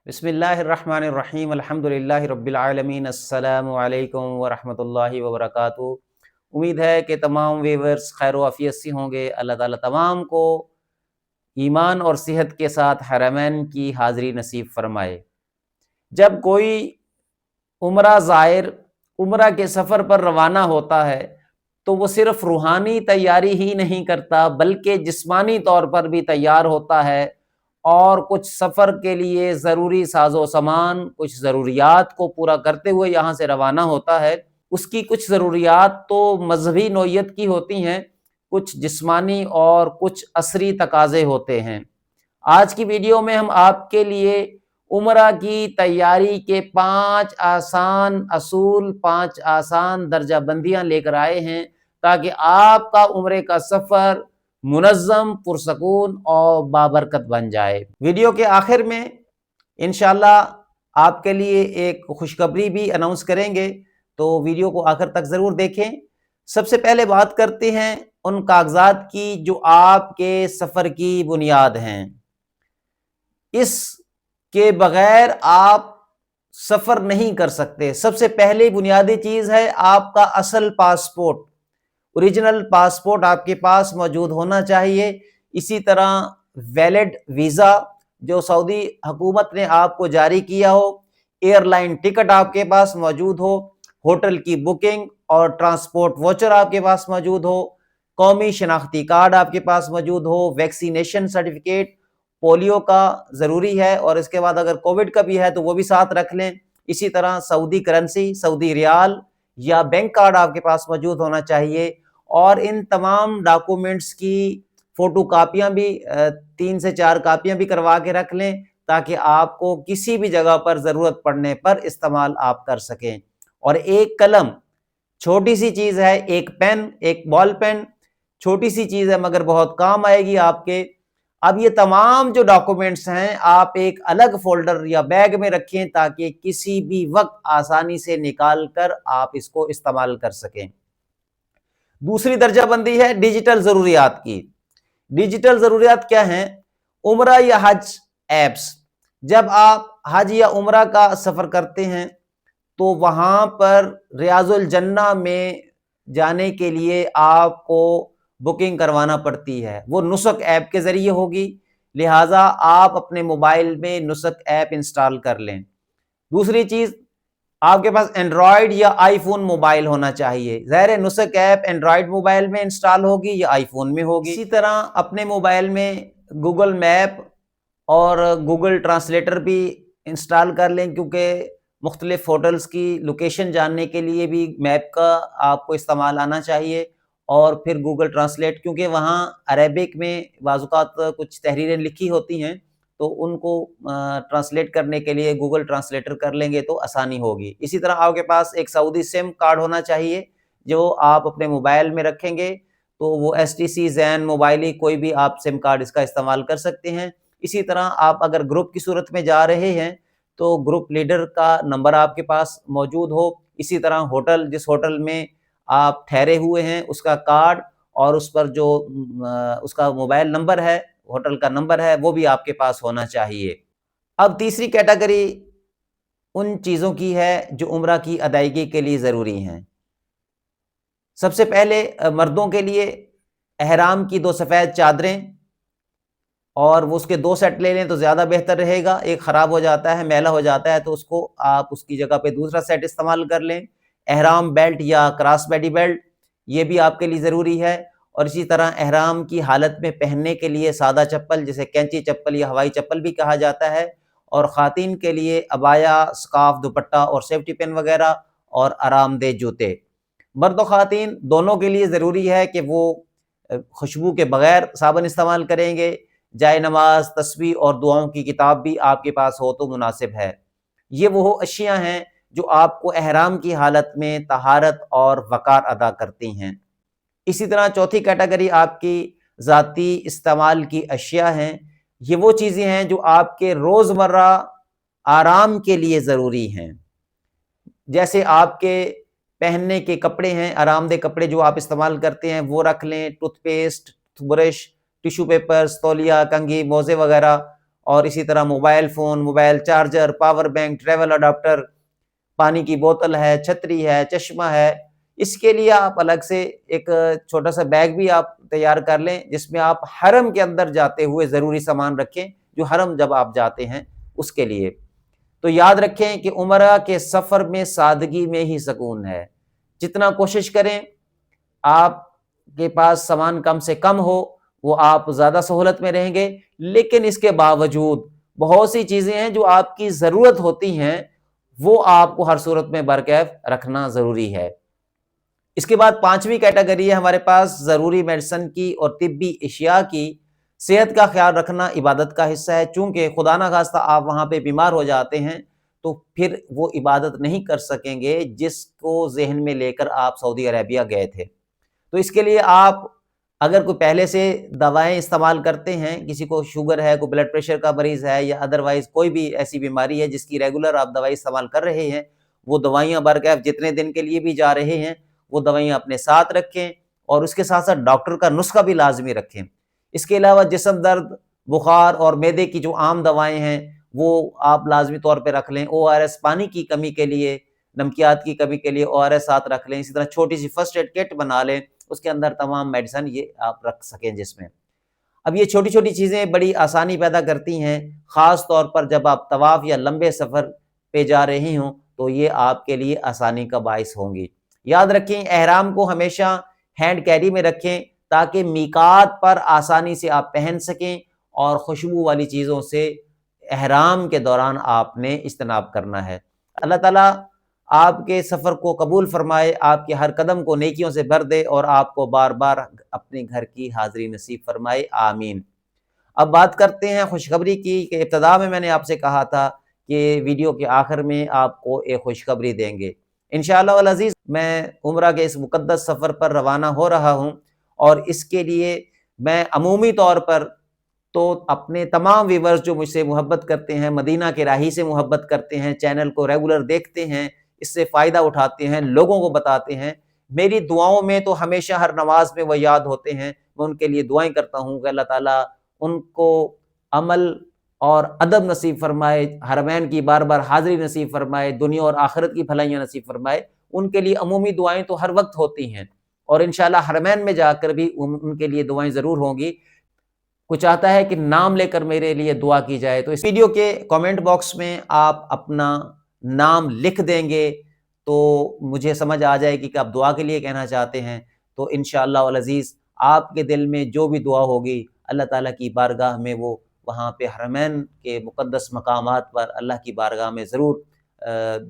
بسم اللہ الرحمن الرحیم الحمدللہ رب العالمین السلام علیکم ورحمۃ اللہ وبرکاتہ۔ امید ہے کہ تمام ویورز خیر و عافیت سے ہوں گے۔ اللہ تعالیٰ تمام کو ایمان اور صحت کے ساتھ حرمین کی حاضری نصیب فرمائے۔ جب کوئی عمرہ زائر عمرہ کے سفر پر روانہ ہوتا ہے تو وہ صرف روحانی تیاری ہی نہیں کرتا بلکہ جسمانی طور پر بھی تیار ہوتا ہے، اور کچھ سفر کے لیے ضروری ساز و سامان، کچھ ضروریات کو پورا کرتے ہوئے یہاں سے روانہ ہوتا ہے۔ اس کی کچھ ضروریات تو مذہبی نوعیت کی ہوتی ہیں، کچھ جسمانی اور کچھ عصری تقاضے ہوتے ہیں۔ آج کی ویڈیو میں ہم آپ کے لیے عمرہ کی تیاری کے 5 آسان اصول، 5 آسان درجہ بندیاں لے کر آئے ہیں تاکہ آپ کا عمرے کا سفر منظم، پرسکون اور بابرکت بن جائے۔ ویڈیو کے آخر میں انشاءاللہ آپ کے لیے ایک خوشخبری بھی اناؤنس کریں گے، تو ویڈیو کو آخر تک ضرور دیکھیں۔ سب سے پہلے بات کرتے ہیں ان کاغذات کی جو آپ کے سفر کی بنیاد ہیں۔ اس کے بغیر آپ سفر نہیں کر سکتے۔ سب سے پہلی بنیادی چیز ہے آپ کا اصل پاسپورٹ۔ اوریجنل پاسپورٹ آپ کے پاس موجود ہونا چاہیے۔ اسی طرح ویلڈ ویزا جو سعودی حکومت نے آپ کو جاری کیا ہو، ایئر لائن ٹکٹ آپ کے پاس موجود ہو، ہوٹل کی بکنگ اور ٹرانسپورٹ واچر آپ کے پاس موجود ہو، قومی شناختی کارڈ آپ کے پاس موجود ہو، ویکسینیشن سرٹیفکیٹ، پولیو کا ضروری ہے، اور اس کے بعد اگر کووڈ کا بھی ہے تو وہ بھی ساتھ رکھ لیں۔ اسی طرح سعودی کرنسی، سعودی ریال یا بینک کارڈ آپ کے پاس موجود ہونا چاہیے، اور ان تمام ڈاکومنٹس کی فوٹو کاپیاں بھی 3 سے 4 کاپیاں بھی کروا کے رکھ لیں تاکہ آپ کو کسی بھی جگہ پر ضرورت پڑنے پر استعمال آپ کر سکیں۔ اور ایک قلم، چھوٹی سی چیز ہے، ایک پین، ایک بال پین، چھوٹی سی چیز ہے مگر بہت کام آئے گی آپ کے۔ اب یہ تمام جو ڈاکومنٹس ہیں آپ ایک الگ فولڈر یا بیگ میں رکھیں تاکہ کسی بھی وقت آسانی سے نکال کر آپ اس کو استعمال کر سکیں۔ دوسری درجہ بندی ہے ڈیجیٹل ضروریات کی۔ ڈیجیٹل ضروریات کیا ہیں؟ عمرہ یا حج ایپس۔ جب آپ حج یا عمرہ کا سفر کرتے ہیں تو وہاں پر ریاض الجنہ میں جانے کے لیے آپ کو بکنگ کروانا پڑتی ہے، وہ نسک ایپ کے ذریعے ہوگی، لہٰذا آپ اپنے موبائل میں نسک ایپ انسٹال کر لیں۔ دوسری چیز، آپ کے پاس اینڈرائیڈ یا آئی فون موبائل ہونا چاہیے۔ ظاہر نسک ایپ اینڈرائیڈ موبائل میں انسٹال ہوگی یا آئی فون میں ہوگی۔ اسی طرح اپنے موبائل میں گوگل میپ اور گوگل ٹرانسلیٹر بھی انسٹال کر لیں، کیونکہ مختلف ہوٹلز کی لوکیشن جاننے کے لیے بھی میپ کا آپ کو استعمال آنا چاہیے، اور پھر گوگل ٹرانسلیٹ، کیونکہ وہاں عربک میں بعض اوقات کچھ تحریریں لکھی ہوتی ہیں تو ان کو ٹرانسلیٹ کرنے کے لیے گوگل ٹرانسلیٹر کر لیں گے تو آسانی ہوگی۔ اسی طرح آپ کے پاس ایک سعودی سم کارڈ ہونا چاہیے جو آپ اپنے موبائل میں رکھیں گے، تو وہ ایس ٹی سی، زین، موبائلی، کوئی بھی آپ سم کارڈ اس کا استعمال کر سکتے ہیں۔ اسی طرح آپ اگر گروپ کی صورت میں جا رہے ہیں تو گروپ لیڈر کا نمبر آپ کے پاس موجود ہو۔ اسی طرح ہوٹل، جس ہوٹل میں آپ ٹھہرے ہوئے ہیں اس کا کارڈ، اور اس پر جو اس کا موبائل نمبر ہے، ہوٹل کا نمبر ہے، وہ بھی آپ کے پاس ہونا چاہیے۔ اب تیسری کیٹیگری ان چیزوں کی ہے جو عمرہ کی ادائیگی کے لیے ضروری ہیں۔ سب سے پہلے مردوں کے لیے احرام کی 2 سفید چادریں، اور وہ اس کے 2 سیٹ لے لیں تو زیادہ بہتر رہے گا۔ ایک خراب ہو جاتا ہے، میلا ہو جاتا ہے، تو اس کو آپ اس کی جگہ پہ دوسرا سیٹ استعمال کر لیں۔ احرام بیلٹ یا کراس بیڈی بیلٹ، یہ بھی آپ کے لیے ضروری ہے۔ اور اسی طرح احرام کی حالت میں پہننے کے لیے سادہ چپل، جسے کینچی چپل یا ہوائی چپل بھی کہا جاتا ہے، اور خواتین کے لیے عبایا، سکارف، دوپٹہ اور سیفٹی پن وغیرہ، اور آرام دہ جوتے۔ مرد و خواتین دونوں کے لیے ضروری ہے کہ وہ خوشبو کے بغیر صابن استعمال کریں گے۔ جائے نماز، تسبیح اور دعاؤں کی کتاب بھی آپ کے پاس ہو تو مناسب ہے۔ یہ وہ اشیاء ہیں جو آپ کو احرام کی حالت میں طہارت اور وقار ادا کرتی ہیں۔ اسی طرح چوتھی کیٹیگری آپ کی ذاتی استعمال کی اشیاء ہیں۔ یہ وہ چیزیں ہیں جو آپ کے روزمرہ آرام کے لیے ضروری ہیں، جیسے آپ کے پہننے کے کپڑے ہیں، آرام دہ کپڑے جو آپ استعمال کرتے ہیں وہ رکھ لیں، toothpaste, brush, tissue papers, تولیہ، کنگھی، موزے وغیرہ، اور اسی طرح mobile phone, mobile charger, power bank, travel adapter, پانی کی بوتل ہے، چھتری ہے، چشمہ ہے، اس کے لیے آپ الگ سے ایک چھوٹا سا بیگ بھی آپ تیار کر لیں جس میں آپ حرم کے اندر جاتے ہوئے ضروری سامان رکھیں، جو حرم جب آپ جاتے ہیں اس کے لیے۔ تو یاد رکھیں کہ عمرہ کے سفر میں سادگی میں ہی سکون ہے، جتنا کوشش کریں آپ کے پاس سامان کم سے کم ہو، وہ آپ زیادہ سہولت میں رہیں گے، لیکن اس کے باوجود بہت سی چیزیں ہیں جو آپ کی ضرورت ہوتی ہیں، وہ آپ کو ہر صورت میں برکیف رکھنا ضروری ہے۔ اس کے بعد پانچویں کیٹیگری ہے ہمارے پاس ضروری میڈیسن کی اور طبی اشیاء کی۔ صحت کا خیال رکھنا عبادت کا حصہ ہے، چونکہ خدا نہ خواستہ آپ وہاں پہ بیمار ہو جاتے ہیں تو پھر وہ عبادت نہیں کر سکیں گے جس کو ذہن میں لے کر آپ سعودی عربیہ گئے تھے۔ تو اس کے لیے آپ اگر کوئی پہلے سے دوائیں استعمال کرتے ہیں، کسی کو شوگر ہے، کوئی بلڈ پریشر کا مریض ہے، یا ادروائز کوئی بھی ایسی بیماری ہے جس کی ریگولر آپ دوائی استعمال کر رہے ہیں، وہ دوائیاں برکیف جتنے دن کے لیے بھی جا رہے ہیں وہ دوائیاں اپنے ساتھ رکھیں، اور اس کے ساتھ ساتھ ڈاکٹر کا نسخہ بھی لازمی رکھیں۔ اس کے علاوہ جسم درد، بخار اور معدے کی جو عام دوائیں ہیں وہ آپ لازمی طور پہ رکھ لیں۔ او آر ایس پانی کی کمی کے لیے، نمکیات کی کمی کے لیے او آر ایس ساتھ رکھ لیں۔ اسی طرح چھوٹی سی فرسٹ ایڈ کٹ بنا لیں، اس کے اندر تمام میڈیسن یہ آپ رکھ سکیں جس میں۔ اب یہ چھوٹی چھوٹی چیزیں بڑی آسانی پیدا کرتی ہیں، خاص طور پر جب آپ طواف یا لمبے سفر پہ جا رہے ہوں تو یہ آپ کے لیے آسانی کا باعث ہوں گی۔ یاد رکھیں احرام کو ہمیشہ ہینڈ کیری میں رکھیں تاکہ میقات پر آسانی سے آپ پہن سکیں، اور خوشبو والی چیزوں سے احرام کے دوران آپ نے اجتناب کرنا ہے۔ اللہ تعالیٰ آپ کے سفر کو قبول فرمائے، آپ کے ہر قدم کو نیکیوں سے بھر دے، اور آپ کو بار بار اپنے گھر کی حاضری نصیب فرمائے، آمین۔ اب بات کرتے ہیں خوشخبری کی، کہ ابتدا میں نے آپ سے کہا تھا کہ ویڈیو کے آخر میں آپ کو ایک خوشخبری دیں گے۔ انشاءاللہ العزیز میں عمرہ کے اس مقدس سفر پر روانہ ہو رہا ہوں، اور اس کے لیے میں عمومی طور پر تو اپنے تمام ویورز جو مجھ سے محبت کرتے ہیں، مدینہ کے راہی سے محبت کرتے ہیں، چینل کو ریگولر دیکھتے ہیں، اس سے فائدہ اٹھاتے ہیں، لوگوں کو بتاتے ہیں، میری دعاؤں میں تو ہمیشہ ہر نماز میں وہ یاد ہوتے ہیں، میں ان کے لیے دعائیں کرتا ہوں کہ اللہ تعالیٰ ان کو عمل اور ادب نصیب فرمائے، حرمین کی بار بار حاضری نصیب فرمائے، دنیا اور آخرت کی بھلائیاں نصیب فرمائے۔ ان کے لیے عمومی دعائیں تو ہر وقت ہوتی ہیں، اور انشاءاللہ حرمین میں جا کر بھی ان کے لیے دعائیں ضرور ہوں گی۔ کوئی چاہتا ہے کہ نام لے کر میرے لیے دعا کی جائے، تو اس ویڈیو کے کامنٹ باکس میں آپ اپنا نام لکھ دیں گے تو مجھے سمجھ آ جائے گی کہ آپ دعا کے لیے کہنا چاہتے ہیں۔ تو انشاءاللہ العزیز آپ کے دل میں جو بھی دعا ہوگی اللہ تعالیٰ کی بارگاہ میں وہ وہاں پہ حرمین کے مقدس مقامات پر اللہ کی بارگاہ میں ضرور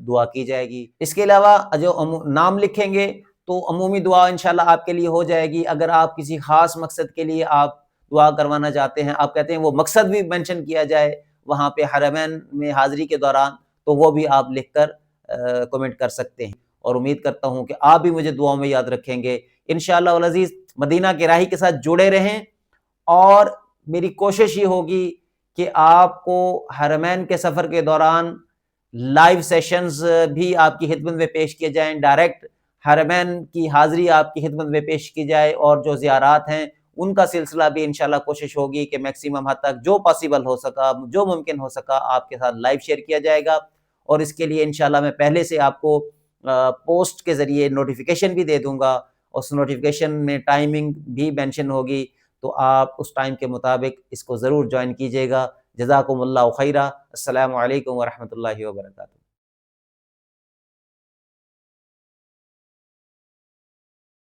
دعا کی جائے گی۔ اس کے علاوہ جو نام لکھیں گے تو عمومی دعا انشاءاللہ آپ کے لیے ہو جائے گی۔ اگر آپ کسی خاص مقصد کے لیے آپ دعا کروانا چاہتے ہیں، آپ کہتے ہیں وہ مقصد بھی مینشن کیا جائے وہاں پہ حرمین میں حاضری کے دوران، تو وہ بھی آپ لکھ کر کمنٹ کر سکتے ہیں، اور امید کرتا ہوں کہ آپ بھی مجھے دعاؤں میں یاد رکھیں گے۔ انشاءاللہ العزیز مدینہ کے راہی کے ساتھ جڑے رہیں، اور میری کوشش یہ ہوگی کہ آپ کو حرمین کے سفر کے دوران لائیو سیشنز بھی آپ کی خدمت میں پیش کیے جائیں، ڈائریکٹ حرمین کی حاضری آپ کی خدمت میں پیش کی جائے، اور جو زیارات ہیں ان کا سلسلہ بھی انشاءاللہ کوشش ہوگی کہ میکسیمم حد تک جو پاسیبل ہو سکا، جو ممکن ہو سکا آپ کے ساتھ لائیو شیئر کیا جائے گا۔ اور اس کے لیے انشاءاللہ میں پہلے سے آپ کو پوسٹ کے ذریعے نوٹیفیکیشن بھی دے دوں گا، اس نوٹیفیکیشن میں ٹائمنگ بھی مینشن ہوگی، تو آپ اس ٹائم کے مطابق اس کو ضرور جوائن کیجیے گا۔ جزاکم اللہ خیرہ۔ السلام علیکم ورحمۃ اللہ وبرکاتہ۔